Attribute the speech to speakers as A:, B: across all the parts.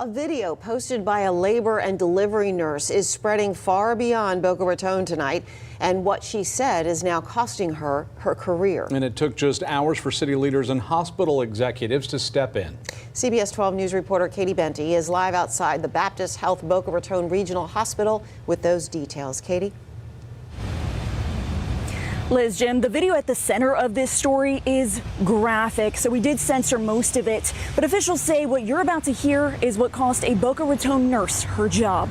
A: A video posted by a labor and delivery nurse is spreading far beyond Boca Raton tonight, and what she said is now costing her her career.
B: And it took just hours for city leaders and hospital executives to step in.
A: CBS 12 News reporter Katie Benty is live outside the Baptist Health Boca Raton Regional Hospital with those details. Katie?
C: Liz, Jim, the video at the center of this story is graphic, so we did censor most of it. But officials say what you're about to hear is what cost a Boca Raton nurse her job.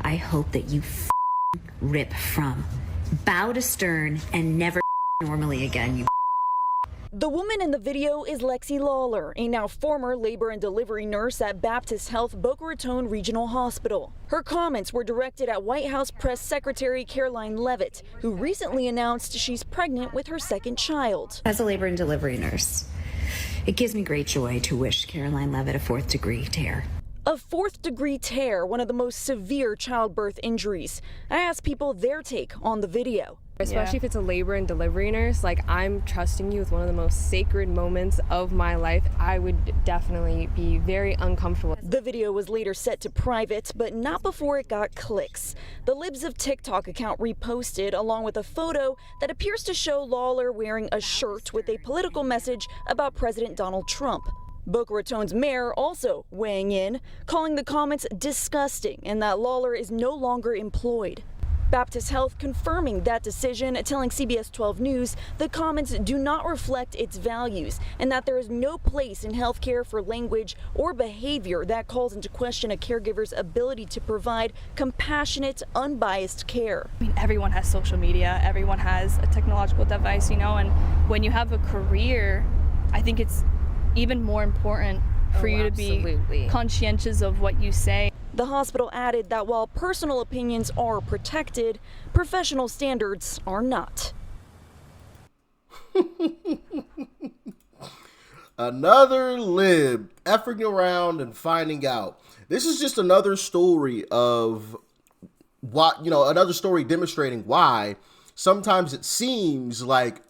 D: I hope that you rip from bow to stern and never normally again, you.
C: The woman in the video is Lexi Lawler, a now former labor and delivery nurse at Baptist Health Boca Raton Regional Hospital. Her comments were directed at White House Press Secretary Caroline Leavitt, who recently announced she's pregnant with her second child.
D: As a labor and delivery nurse, it gives me great joy to wish Caroline Leavitt a fourth-degree tear.
C: A fourth-degree tear, one of the most severe childbirth injuries. I asked people their take on the video.
E: Especially if it's a labor and delivery nurse, like I'm trusting you with one of the most sacred moments of my life. I would definitely be very uncomfortable.
C: The video was later set to private, but not before it got clicks. The Libs of TikTok account reposted along with a photo that appears to show Lawler wearing a shirt with a political message about President Donald Trump. Boca Raton's mayor also weighing in, calling the comments disgusting and that Lawler is no longer employed. Baptist Health confirming that decision, telling CBS 12 News the comments do not reflect its values and that there is no place in healthcare for language or behavior that calls into question a caregiver's ability to provide compassionate, unbiased care.
F: I mean, everyone has social media, everyone has a technological device, and when you have a career, I think it's even more important for you to be conscientious of what you say.
C: The hospital added that while personal opinions are protected, professional standards are not.
G: Another lib effing around and finding out. This is just another story of what, another story demonstrating why sometimes it seems like,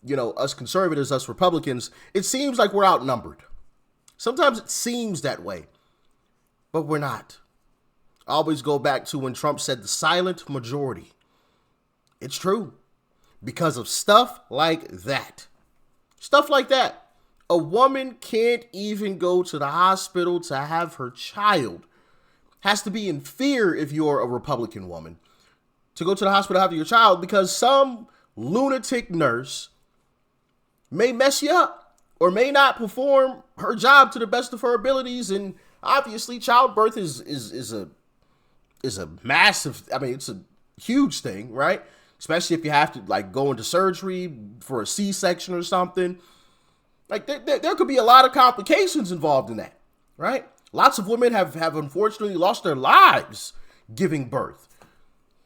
G: us conservatives, us Republicans, it seems like we're outnumbered. Sometimes it seems that way, but we're not. I always go back to when Trump said the silent majority. It's true. Because of stuff like that. Stuff like that. A woman can't even go to the hospital to have her child. Has to be in fear if you're a Republican woman to go to the hospital to have your child because some lunatic nurse may mess you up or may not perform her job to the best of her abilities. And obviously childbirth is a massive, it's a huge thing, right? Especially if you have to go into surgery for a C-section or something. There could be a lot of complications involved in that, right? Lots of women have unfortunately lost their lives giving birth.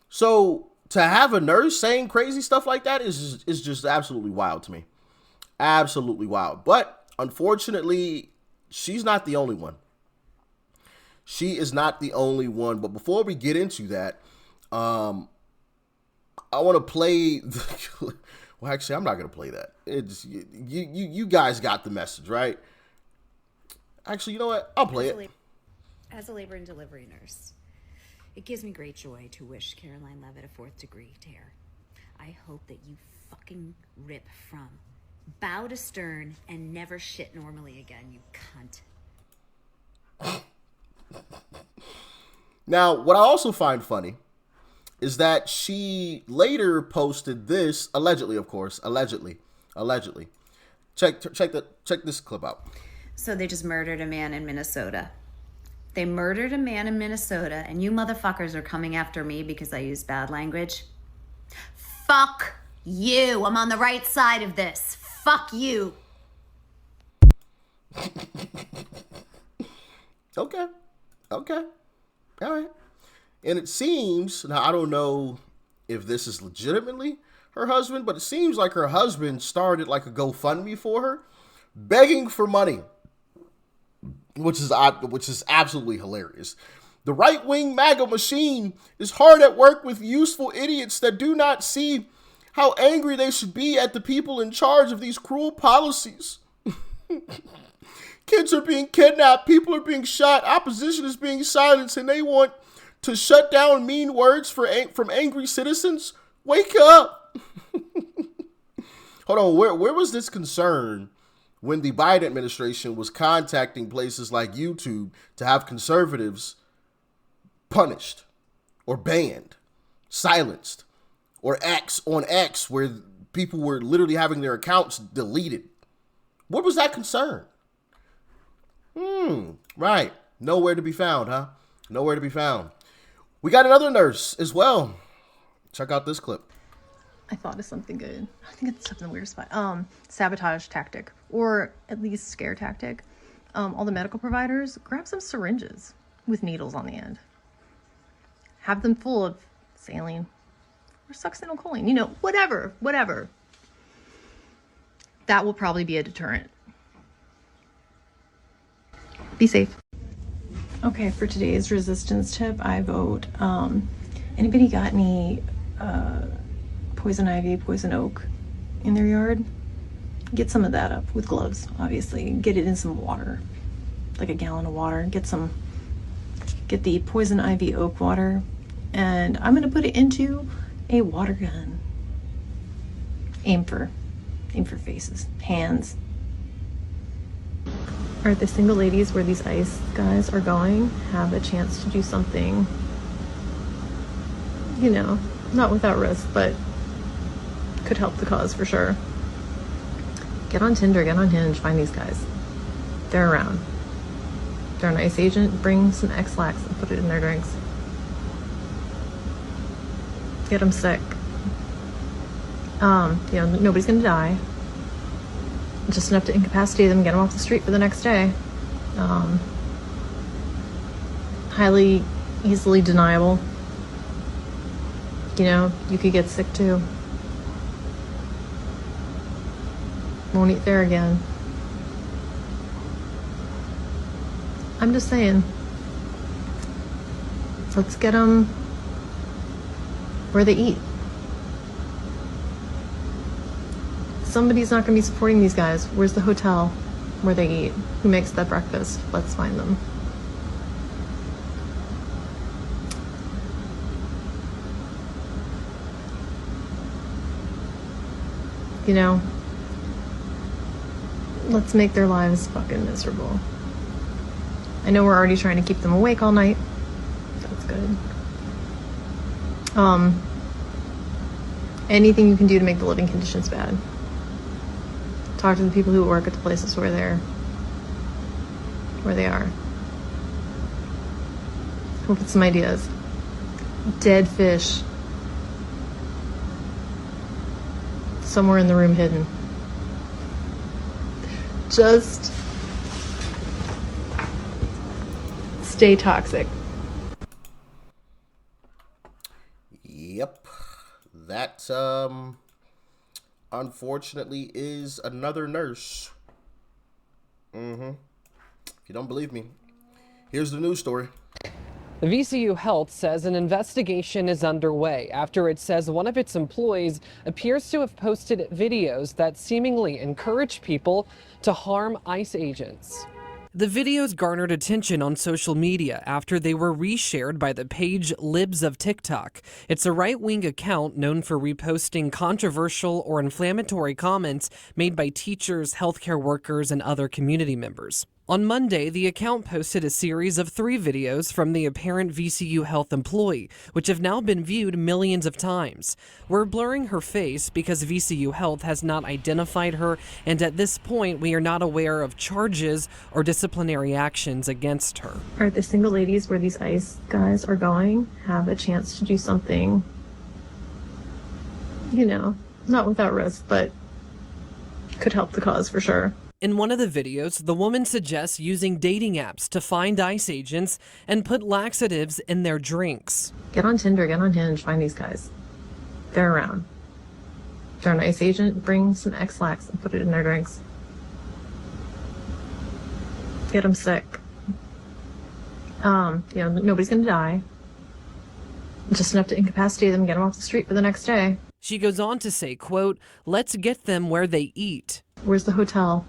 G: So to have a nurse saying crazy stuff like that is just absolutely wild to me. Absolutely wild. But unfortunately, she's not the only one. She is not the only one. But before we get into that, I want to play. Well, actually, I'm not going to play that. It's you guys got the message, right? Actually, you know what? I'll play it.
D: As a labor and delivery nurse, it gives me great joy to wish Caroline Leavitt a fourth-degree tear. I hope that you fucking rip from bow to stern and never shit normally again, you cunt.
G: Now, what I also find funny is that she later posted this, allegedly, of course, allegedly. Check this clip out.
D: So they just murdered a man in Minnesota. They murdered a man in Minnesota, and you motherfuckers are coming after me because I use bad language. Fuck you. I'm on the right side of this. Fuck you.
G: Okay. All right. And it seems, now I don't know if this is legitimately her husband, but it seems like her husband started a GoFundMe for her, begging for money, which is absolutely hilarious. The right-wing MAGA machine is hard at work with useful idiots that do not see how angry they should be at the people in charge of these cruel policies. Kids are being kidnapped. People are being shot. Opposition is being silenced, and they want to shut down mean words from angry citizens. Wake up. Hold on. Where was this concern when the Biden administration was contacting places like YouTube to have conservatives punished or banned, silenced, or X where people were literally having their accounts deleted? What was that concern? Right. Nowhere to be found, huh? Nowhere to be found. We got another nurse as well. Check out this clip.
H: I thought of something good. I think it's something weird spot. Sabotage tactic, or at least scare tactic. All the medical providers, grab some syringes with needles on the end. Have them full of saline or succinylcholine, whatever. That will probably be a deterrent. Be safe. Okay, for today's resistance tip, I vote, anybody got any poison ivy, poison oak in their yard? Get some of that up with gloves, obviously. Get it in some water, like a gallon of water. Get the poison ivy oak water, and I'm gonna put it into a water gun. Aim for faces, hands. All right, the single ladies where these ICE guys are going have a chance to do something, not without risk, but could help the cause for sure. Get on Tinder, get on Hinge, find these guys. They're around. They're an ICE agent. Bring some X-Lax and put it in their drinks. Get them sick. Nobody's gonna die. Just enough to incapacitate them, get them off the street for the next day. Highly easily deniable. You could get sick too. Won't eat there again. I'm just saying, let's get them where they eat. Somebody's not going to be supporting these guys. Where's the hotel where they eat? Who makes that breakfast? Let's find them. Let's make their lives fucking miserable. I know we're already trying to keep them awake all night. That's good. Anything you can do to make the living conditions bad. Talk to the people who work at the places where they are. Come up with some ideas. Dead fish. Somewhere in the room hidden. Just stay toxic.
G: Yep. That, unfortunately, is another nurse. If you don't believe me, here's the news story.
I: The VCU Health says an investigation is underway after it says one of its employees appears to have posted videos that seemingly encourage people to harm ICE agents. The videos garnered attention on social media after they were reshared by the page Libs of TikTok. It's a right-wing account known for reposting controversial or inflammatory comments made by teachers, healthcare workers, and other community members. On Monday, the account posted a series of 3 videos from the apparent VCU Health employee, which have now been viewed millions of times. We're blurring her face because VCU Health has not identified her, and at this point, we are not aware of charges or disciplinary actions against her.
H: All right, the single ladies where these ICE guys are going have a chance to do something, not without risk, but could help the cause for sure.
I: In one of the videos, the woman suggests using dating apps to find ICE agents and put laxatives in their drinks.
H: Get on Tinder, get on Hinge, find these guys. They're around. They're an ICE agent. Bring some X-Lax and put it in their drinks. Get them sick. Nobody's gonna die. Just enough to incapacitate them, get them off the street for the next day.
I: She goes on to say, quote, "Let's get them where they eat."
H: Where's the hotel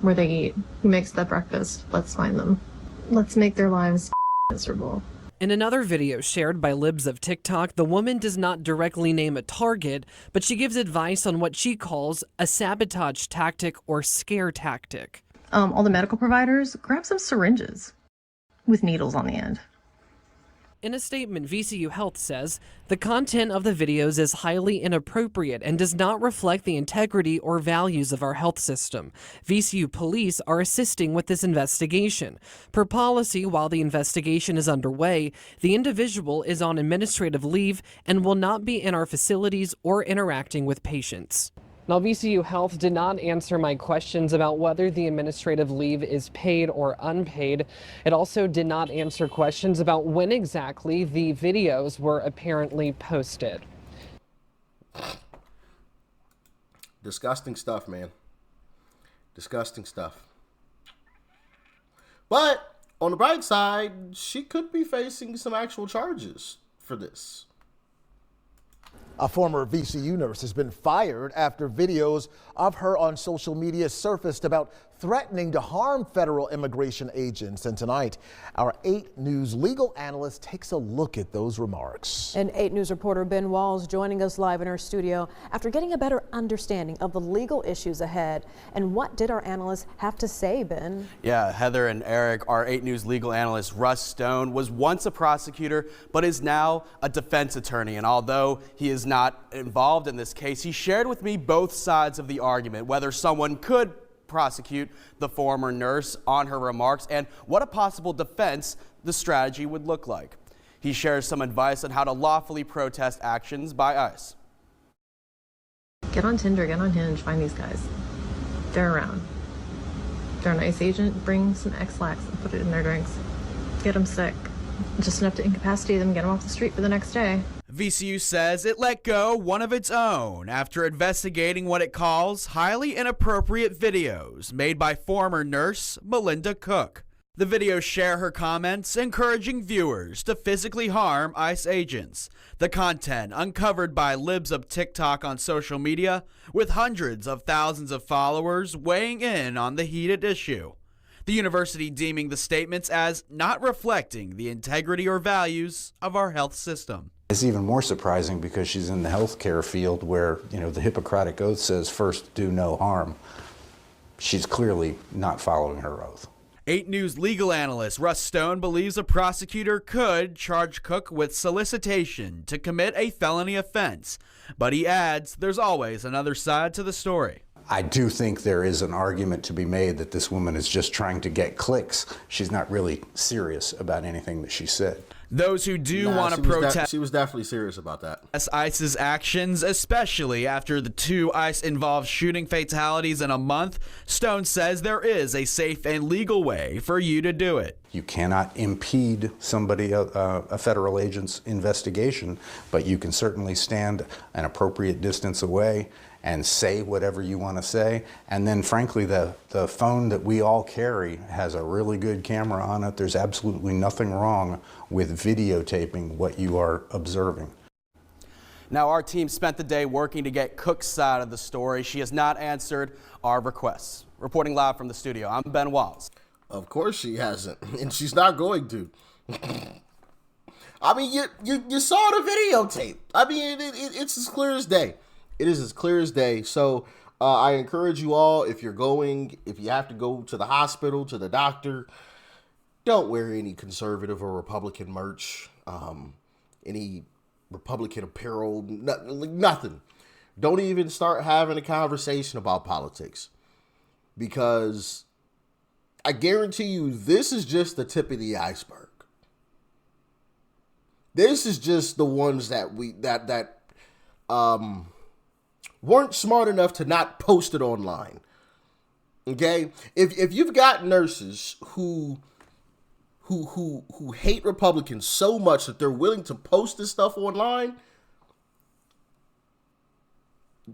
H: where they eat. Who makes the breakfast? Let's find them. Let's make their lives miserable.
I: In another video shared by Libs of TikTok, the woman does not directly name a target, but she gives advice on what she calls a sabotage tactic or scare tactic.
H: All the medical providers, grab some syringes with needles on the end.
I: In a statement, VCU Health says the content of the videos is highly inappropriate and does not reflect the integrity or values of our health system. VCU police are assisting with this investigation. Per policy, while the investigation is underway, the individual is on administrative leave and will not be in our facilities or interacting with patients. Now, VCU Health did not answer my questions about whether the administrative leave is paid or unpaid. It also did not answer questions about when exactly the videos were apparently posted.
G: Disgusting stuff, man. Disgusting stuff. But on the bright side, she could be facing some actual charges for this.
J: A former VCU nurse has been fired after videos of her on social media surfaced about threatening to harm federal immigration agents. And tonight, our 8 News legal analyst takes a look at those remarks.
K: And 8 News reporter Ben Walls joining us live in our studio after getting a better understanding of the legal issues ahead. And what did our analyst have to say, Ben?
L: Yeah, Heather and Eric, our 8 News legal analyst Russ Stone was once a prosecutor, but is now a defense attorney. And although he is not involved in this case, he shared with me both sides of the argument, whether someone could prosecute the former nurse on her remarks and what a possible defense the strategy would look like. He shares some advice on how to lawfully protest actions by ICE.
H: Get on Tinder, get on Hinge, find these guys. They're around. They're an ICE agent, bring some X-Lax and put it in their drinks. Get them sick. Just enough to incapacitate them, get them off the street for the next day.
L: VCU says it let go one of its own after investigating what it calls highly inappropriate videos made by former nurse Melinda Cook. The videos share her comments encouraging viewers to physically harm ICE agents. The content uncovered by Libs of TikTok on social media, with hundreds of thousands of followers weighing in on the heated issue. The university deeming the statements as not reflecting the integrity or values of our health system.
M: It's even more surprising because she's in the healthcare field where, the Hippocratic Oath says first do no harm. She's clearly not following her oath.
L: 8 News legal analyst Russ Stone believes a prosecutor could charge Cook with solicitation to commit a felony offense, but he adds there's always another side to the story.
M: I do think there is an argument to be made that this woman is just trying to get clicks. She's not really serious about anything that she said.
L: Those who do want to protest,
G: she was definitely serious about that.
L: ICE's actions, especially after the 2 ICE-involved shooting fatalities in a month, Stone says there is a safe and legal way for you to do it.
M: You cannot impede somebody, a federal agent's investigation, but you can certainly stand an appropriate distance away and say whatever you want to say. And then frankly, the phone that we all carry has a really good camera on it. There's absolutely nothing wrong with videotaping what you are observing.
L: Now, our team spent the day working to get Cook's side of the story. She has not answered our requests. Reporting live from the studio, I'm Ben Walls.
G: Of course she hasn't, and she's not going to. I mean, you saw the videotape. I mean, it's as clear as day. It is as clear as day. So I encourage you all, if you have to go to the hospital, to the doctor, don't wear any conservative or Republican merch, any Republican apparel, nothing. Don't even start having a conversation about politics, because I guarantee you this is just the tip of the iceberg. This is just the ones that weren't smart enough to not post it online. Okay? If you've got nurses who hate Republicans so much that they're willing to post this stuff online,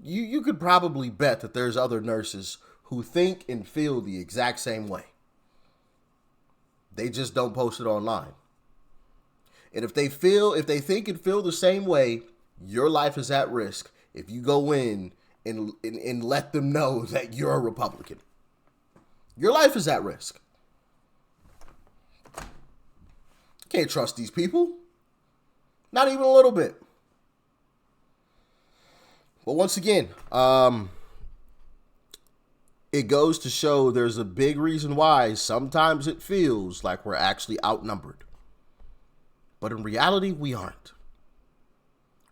G: you could probably bet that there's other nurses who think and feel the exact same way. They just don't post it online. And if they think and feel the same way, your life is at risk if you go in and let them know that you're a Republican. Your life is at risk. Can't trust these people. Not even a little bit. But once again, it goes to show there's a big reason why sometimes it feels like we're actually outnumbered. But in reality, we aren't.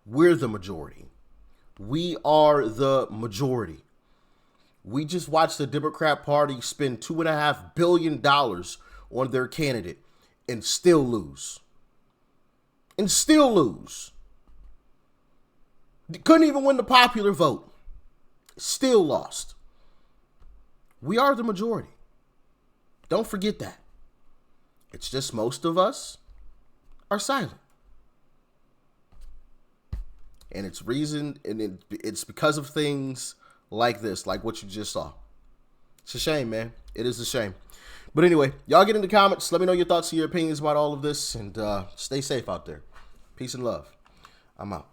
G: We're the majority. We are the majority. We just watched the Democrat Party spend $2.5 billion on their candidate and still lose. And still lose. Couldn't even win the popular vote. Still lost. We are the majority. Don't forget that. It's just most of us are silent. And it's it's because of things like this, like what you just saw. It's a shame, man. It is a shame. But anyway, y'all get in the comments. Let me know your thoughts and your opinions about all of this. And stay safe out there. Peace and love. I'm out.